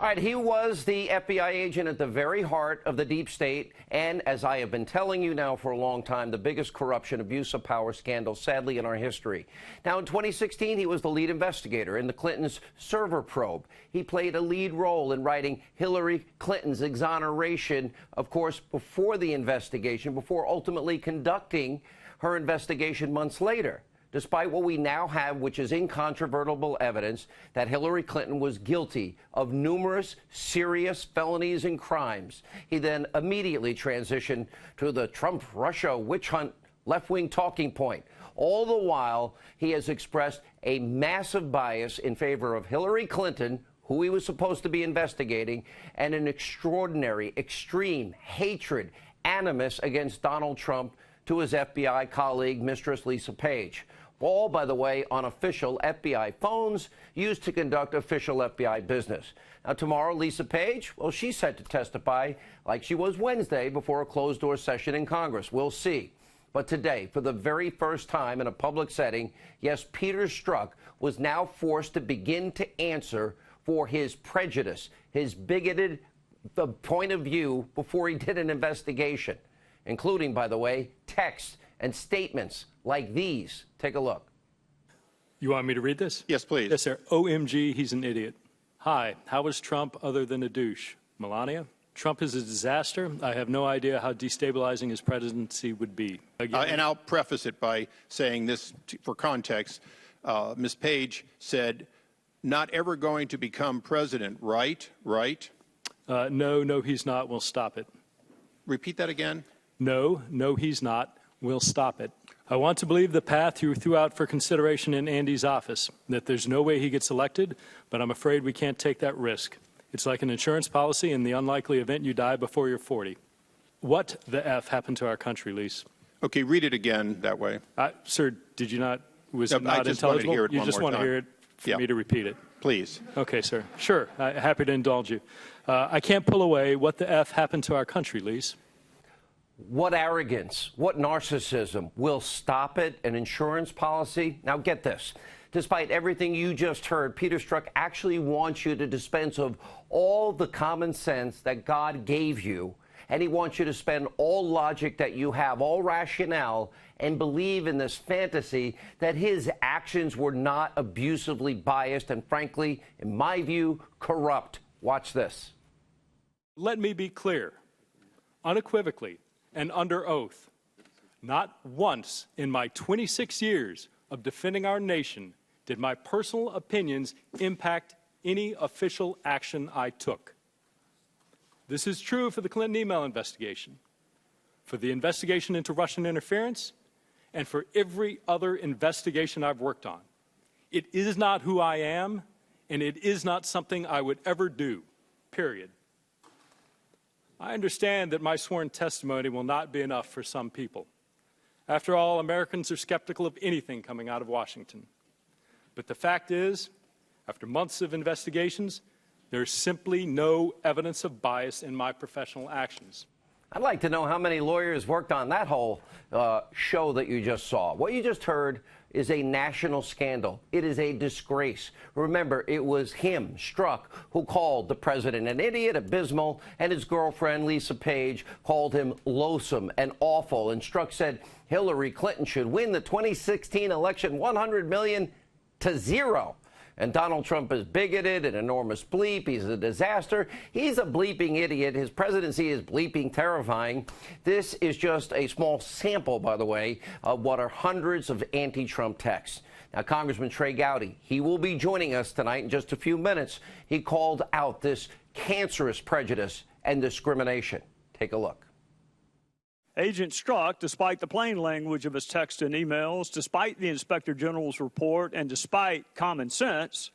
All right, he was the FBI agent at the very heart of the deep state, and as I have been telling you now for a long time, the biggest corruption, abuse of power scandal, sadly, in our history. Now, in 2016, he was the lead investigator in the Clintons' server probe. He played a lead role in writing Hillary Clinton's exoneration, of course, before the investigation, before ultimately conducting her investigation months later. Despite what we now have, which is incontrovertible evidence that Hillary Clinton was guilty of numerous serious felonies and crimes, he then immediately transitioned to the Trump-Russia witch hunt left-wing talking point. All the while, he has expressed a massive bias in favor of Hillary Clinton, who he was supposed to be investigating, and an extraordinary, extreme hatred, animus against Donald Trump to his FBI colleague, Mistress Lisa Page. All, by the way, on official FBI phones used to conduct official FBI business. Now, tomorrow, Lisa Page, well, she's set to testify like she was Wednesday before a closed-door session in Congress. We'll see. But today, for the very first time in a public setting, yes, Peter Strzok was now forced to begin to answer for his prejudice, his bigoted point of view before he did an investigation, including, by the way, texts and statements like these. Take a look. You want me to read this? Yes, please. Yes, sir. OMG, he's an idiot. Hi, how is Trump other than a douche? Melania? Trump is a disaster. I have no idea how destabilizing his presidency would be. And I'll preface it by saying this for context. Ms. Page said, not ever going to become president, right? Right? No, he's not. We'll stop it. Repeat that again. No, he's not. We'll stop it. I want to believe the path you threw out for consideration in Andy's office, that there's no way he gets elected, but I'm afraid we can't take that risk. It's like an insurance policy in the unlikely event you die before you're 40. What the F happened to our country, Lise? Okay, read it again that way. Sir, did you not, was it I not just wanted to intelligible? hear it You one just more want to time. hear it for me to repeat it? Please. Okay, sir. Sure, happy to indulge you. I can't pull away what the F happened to our country, Lise. What arrogance, what narcissism will stop it, an insurance policy? Now get this. Despite everything you just heard, Peter Strzok actually wants you to dispense of all the common sense that God gave you, and he wants you to spend all logic that you have, all rationale, and believe in this fantasy that his actions were not abusively biased and, frankly, in my view, corrupt. Watch this. Let me be clear, unequivocally, and under oath, not once in my 26 years of defending our nation did my personal opinions impact any official action I took. This is true for the Clinton email investigation, for the investigation into Russian interference, and for every other investigation I've worked on. It is not who I am, and it is not something I would ever do, period. I understand that my sworn testimony will not be enough for some people. After all, Americans are skeptical of anything coming out of Washington. But the fact is, after months of investigations, there's simply no evidence of bias in my professional actions. I'd like to know how many lawyers worked on that whole show that you just saw. What you just heard is a national scandal. It is a disgrace. Remember, it was him, Strzok, who called the president an idiot, abysmal, and his girlfriend, Lisa Page, called him loathsome and awful. And Strzok said Hillary Clinton should win the 2016 election 100 million to 0. And Donald Trump is bigoted, an enormous bleep. He's a disaster. He's a bleeping idiot. His presidency is bleeping terrifying. This is just a small sample, by the way, of what are hundreds of anti-Trump texts. Now, Congressman Trey Gowdy, he will be joining us tonight in just a few minutes. He called out this cancerous prejudice and discrimination. Take a look. Agent Strzok, despite the plain language of his texts and emails, despite the Inspector General's report, and despite common sense,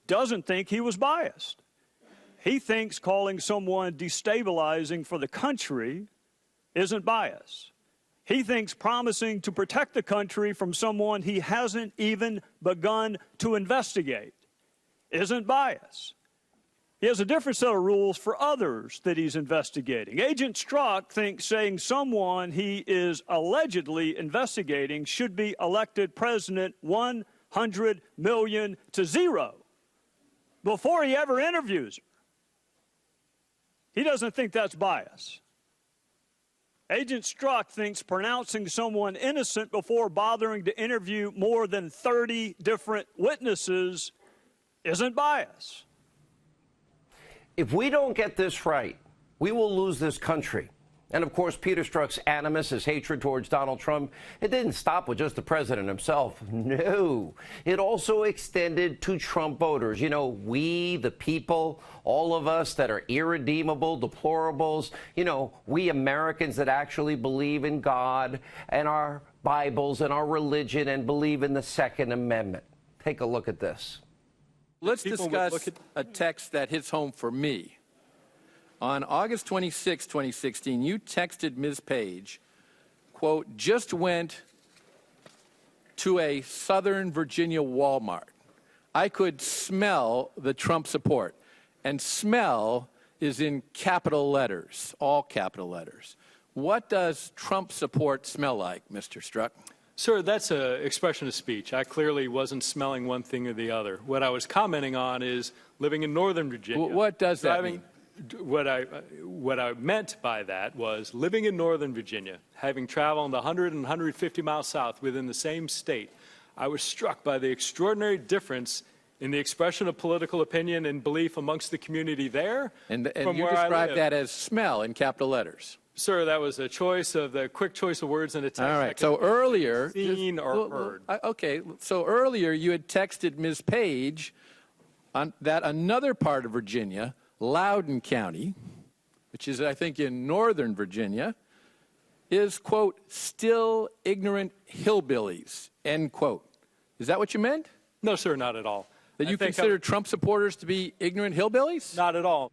doesn't think he was biased. He thinks calling someone destabilizing for the country isn't bias. He thinks promising to protect the country from someone he hasn't even begun to investigate isn't bias. He has a different set of rules for others that he's investigating. Agent Strzok thinks saying someone he is allegedly investigating should be elected president 100 million to 0 before he ever interviews her. He doesn't think that's bias. Agent Strzok thinks pronouncing someone innocent before bothering to interview more than 30 different witnesses isn't bias. If we don't get this right, we will lose this country. And of course, Peter Strzok's animus, his hatred towards Donald Trump, it didn't stop with just the president himself. No, it also extended to Trump voters. You know, we, the people, all of us that are irredeemable, deplorables, you know, we Americans that actually believe in God and our Bibles and our religion and believe in the Second Amendment. Take a look at this. Let's discuss a text that hits home for me. On August 26, 2016, you texted Ms. Page, quote, just went to a Southern Virginia Walmart. I could smell the Trump support. And smell is in capital letters, all capital letters. What does Trump support smell like, Mr. Strzok? Sir, that's an expression of speech. I clearly wasn't smelling one thing or the other. What I was commenting on is living in Northern Virginia. What does that mean? What I meant by that was living in Northern Virginia, having traveled 100 and 150 miles south within the same state, I was struck by the extraordinary difference in the expression of political opinion and belief amongst the community there. And you described that as smell in capital letters. Sir, that was a choice of the quick choice of words in a text. All right. So earlier, seen or heard. Okay. So earlier, you had texted Ms. Page on that another part of Virginia, Loudoun County, which is, I think, in Northern Virginia, is, quote, still ignorant hillbillies, end quote. Is that what you meant? No, sir, not at all. That you consider Trump supporters to be ignorant hillbillies? Not at all.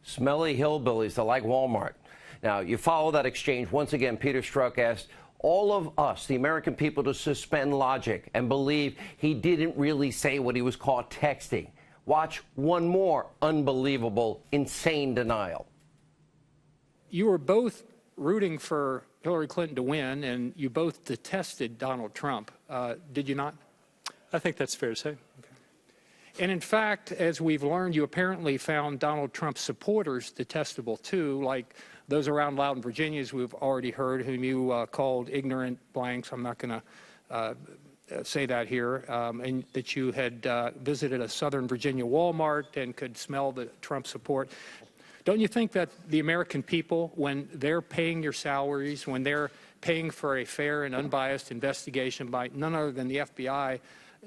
Smelly hillbillies that like Walmart. Now, you follow that exchange. Once again, Peter Strzok asked all of us, the American people, to suspend logic and believe he didn't really say what he was caught texting. Watch one more unbelievable, insane denial. You were both rooting for Hillary Clinton to win, and you both detested Donald Trump. Did you not? I think that's fair to say. Okay. And in fact, as we've learned, you apparently found Donald Trump supporters detestable too, like those around Loudoun, Virginia, as we've already heard, whom you called ignorant blanks. I'm not going to say that here, and that you had visited a Southern Virginia Walmart and could smell the Trump support. Don't you think that the American people, when they're paying your salaries, when they're paying for a fair and unbiased investigation by none other than the FBI,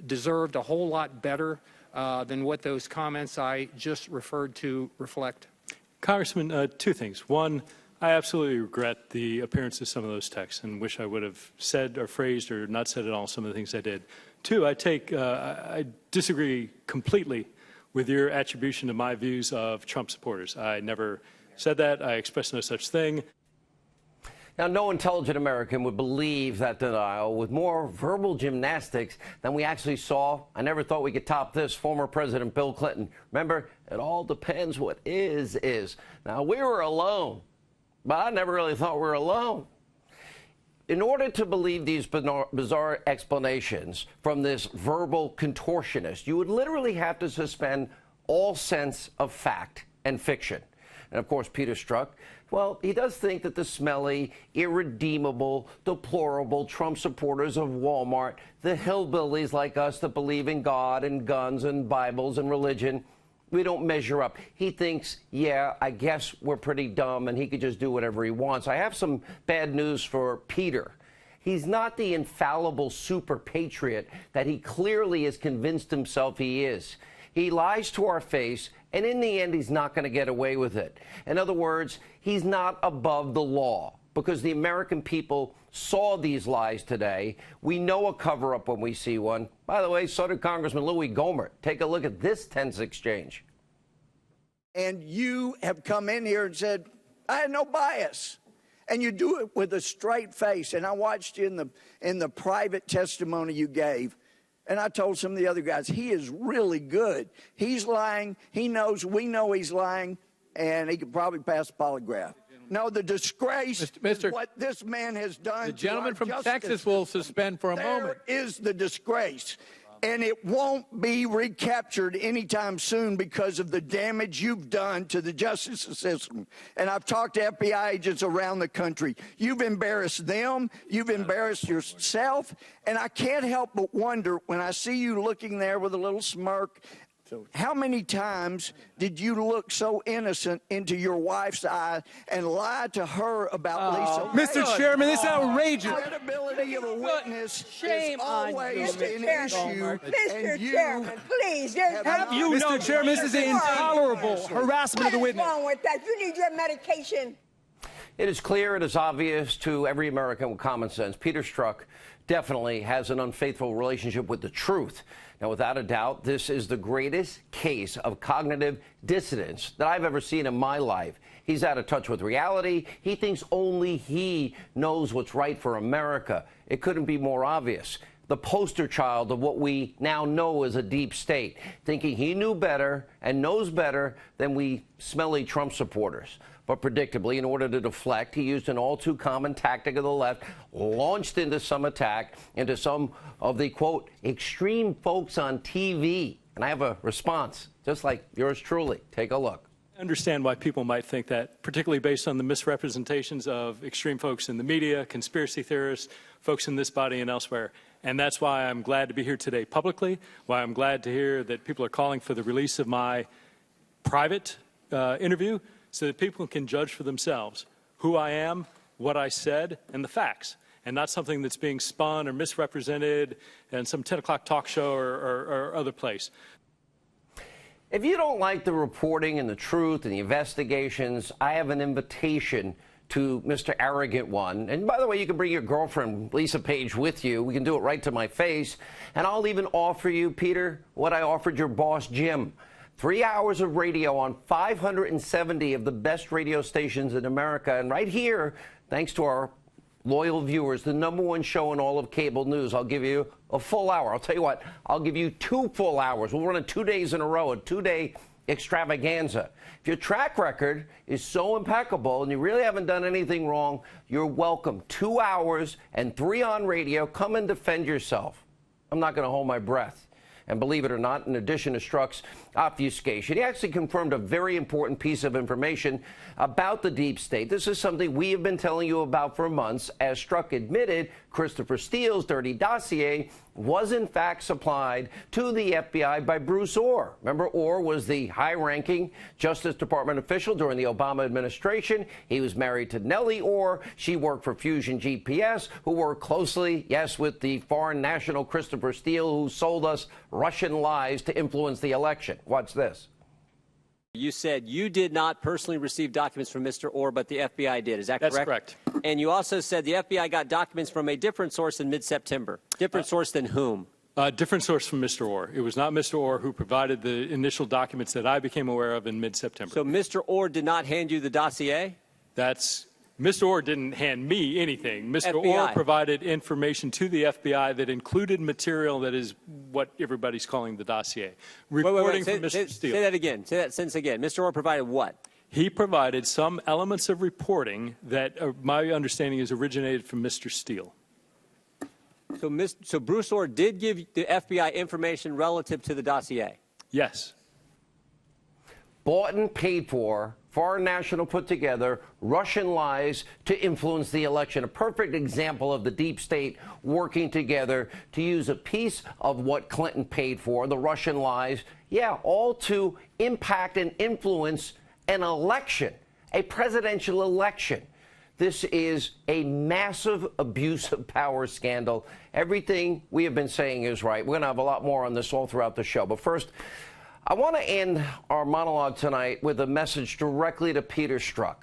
deserved a whole lot better than what those comments I just referred to reflect? Congressman, two things. One, I absolutely regret the appearance of some of those texts and wish I would have said or phrased or not said at all some of the things I did. Two, I disagree completely with your attribution to my views of Trump supporters. I never said that. I expressed no such thing. Now, no intelligent American would believe that denial with more verbal gymnastics than we actually saw. I never thought we could top this. Former President Bill Clinton. Remember, it all depends what is. Now, we were alone, but I never really thought we were alone. In order to believe these bizarre explanations from this verbal contortionist, you would literally have to suspend all sense of fact and fiction. And of course, Peter Strzok, well, he does think that the smelly, irredeemable, deplorable Trump supporters of Walmart, the hillbillies like us that believe in God and guns and Bibles and religion, we don't measure up. He thinks, yeah, I guess we're pretty dumb and he could just do whatever he wants. I have some bad news for Peter. He's not the infallible super patriot that he clearly has convinced himself he is. He lies to our face, and in the end, he's not going to get away with it. In other words, he's not above the law because the American people saw these lies today. We know a cover-up when we see one. By the way, so did Congressman Louis Gohmert. Take a look at this tense exchange. And you have come in here and said, I had no bias. And you do it with a straight face. And I watched you in the private testimony you gave. And I told some of the other guys, he is really good. He's lying. He knows, we know he's lying. And he could probably pass a polygraph. No, the disgrace is what this man has done. The gentleman from Texas will suspend for a moment. There is the disgrace. And it won't be recaptured anytime soon because of the damage you've done to the justice system. And I've talked to FBI agents around the country. You've embarrassed them. You've embarrassed yourself. And I can't help but wonder when I see you looking there with a little smirk, how many times did you look so innocent into your wife's eye and lie to her about Lisa? Mr. Chairman, this is outrageous. The credibility of a witness Shame is always on you, an Mr. issue. Mr. Chairman, please, there's Have you, Mr. Chairman, this is intolerable harassment of the witness. What's wrong with that? You need your medication. It is clear, it is obvious to every American with common sense. Peter Strzok definitely has an unfaithful relationship with the truth. Now, without a doubt, this is the greatest case of cognitive dissonance that I've ever seen in my life. He's out of touch with reality. He thinks only he knows what's right for America. It couldn't be more obvious. The poster child of what we now know as a deep state, thinking he knew better and knows better than we smelly Trump supporters. But predictably, in order to deflect, he used an all-too-common tactic of the left, launched into some attack, into some of the, quote, extreme folks on TV. And I have a response, just like yours truly. Take a look. I understand why people might think that, particularly based on the misrepresentations of extreme folks in the media, conspiracy theorists, folks in this body and elsewhere. And that's why I'm glad to be here today publicly, why I'm glad to hear that people are calling for the release of my private interview, so that people can judge for themselves who I am, what I said, and the facts, and not something that's being spun or misrepresented in some 10 o'clock talk show or other place. If you don't like the reporting and the truth and the investigations, I have an invitation to Mr. Arrogant One. And by the way, you can bring your girlfriend, Lisa Page, with you. We can do it right to my face. And I'll even offer you, Peter, what I offered your boss, Jim. 3 hours of radio on 570 of the best radio stations in America. And right here, thanks to our loyal viewers, the #1 show in all of cable news. I'll give you a full hour. I'll tell you what, I'll give you 2 full hours. We'll run it 2 days in a row, a 2-day extravaganza. If your track record is so impeccable and you really haven't done anything wrong, you're welcome. 2 hours and 3 on radio. Come and defend yourself. I'm not going to hold my breath. And believe it or not, in addition to Strzok's obfuscation, he actually confirmed a very important piece of information about the deep state. This is something we have been telling you about for months. As Strzok admitted, Christopher Steele's dirty dossier was in fact supplied to the FBI by Bruce Orr. Remember, Orr was the high-ranking Justice Department official during the Obama administration. He was married to Nellie Orr. She worked for Fusion GPS, who worked closely, yes, with the foreign national Christopher Steele, who sold us Russian lies to influence the election. Watch this. You said you did not personally receive documents from Mr. Orr, but the FBI did. Is that correct? That's correct. And you also said the FBI got documents from a different source in mid-September. Different source than whom? Different source from Mr. Orr. It was not Mr. Orr who provided the initial documents that I became aware of in mid-September. So Mr. Orr did not hand you the dossier? Mr. Orr didn't hand me anything. Mr. FBI. Orr provided information to the FBI that included material that is what everybody's calling the dossier. Reporting from Mr. Steele. Say that again. Say that sentence again. Mr. Orr provided what? He provided some elements of reporting that my understanding is originated from Mr. Steele. So Bruce Orr did give the FBI information relative to the dossier? Yes. Bought and paid for, foreign national put together, Russian lies to influence the election. A perfect example of the deep state working together to use a piece of what Clinton paid for, the Russian lies, all to impact and influence an election, a presidential election. This is a massive abuse of power scandal. Everything we have been saying is right. We're going to have a lot more on this all throughout the show. But first, I want to end our monologue tonight with a message directly to Peter Strzok.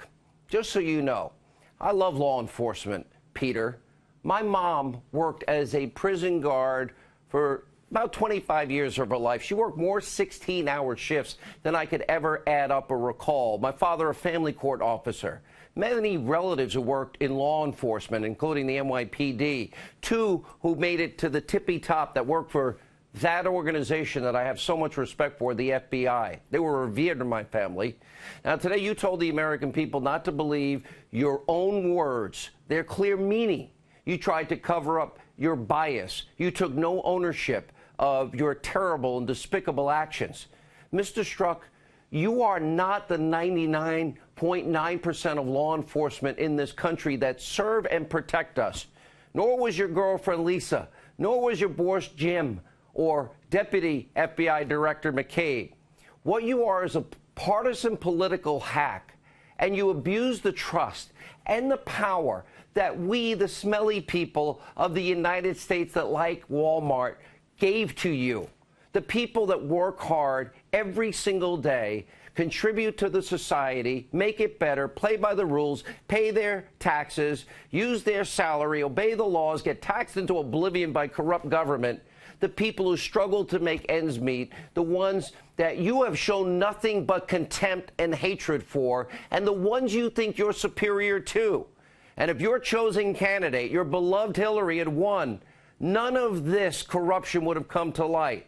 Just so you know, I love law enforcement, Peter. My mom worked as a prison guard for about 25 years of her life. She worked more 16-hour shifts than I could ever add up or recall. My father, a family court officer. Many relatives who worked in law enforcement, including the NYPD. 2 who made it to the tippy top that worked for that organization that I have so much respect for, the FBI. They were revered in my family. Now, today you told the American people not to believe your own words, their clear meaning. You tried to cover up your bias. You took no ownership of your terrible and despicable actions. Mr. Strzok, you are not the 99.9% of law enforcement in this country that serve and protect us. Nor was your girlfriend Lisa, nor was your boss Jim, or Deputy FBI Director McCabe. What you are is a partisan political hack, and you abuse the trust and the power that we, the smelly people of the United States that like Walmart, gave to you. The people that work hard every single day, contribute to the society, make it better, play by the rules, pay their taxes, use their salary, obey the laws, get taxed into oblivion by corrupt government. The people who struggle to make ends meet, the ones that you have shown nothing but contempt and hatred for, and the ones you think you're superior to. And if your chosen candidate, your beloved Hillary, had won, none of this corruption would have come to light.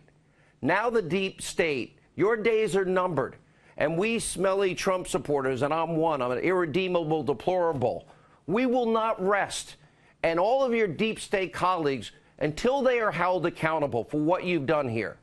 Now the deep state, your days are numbered. And we smelly Trump supporters, and I'm one, I'm an irredeemable deplorable, we will not rest. And all of your deep state colleagues, until they are held accountable for what you've done here.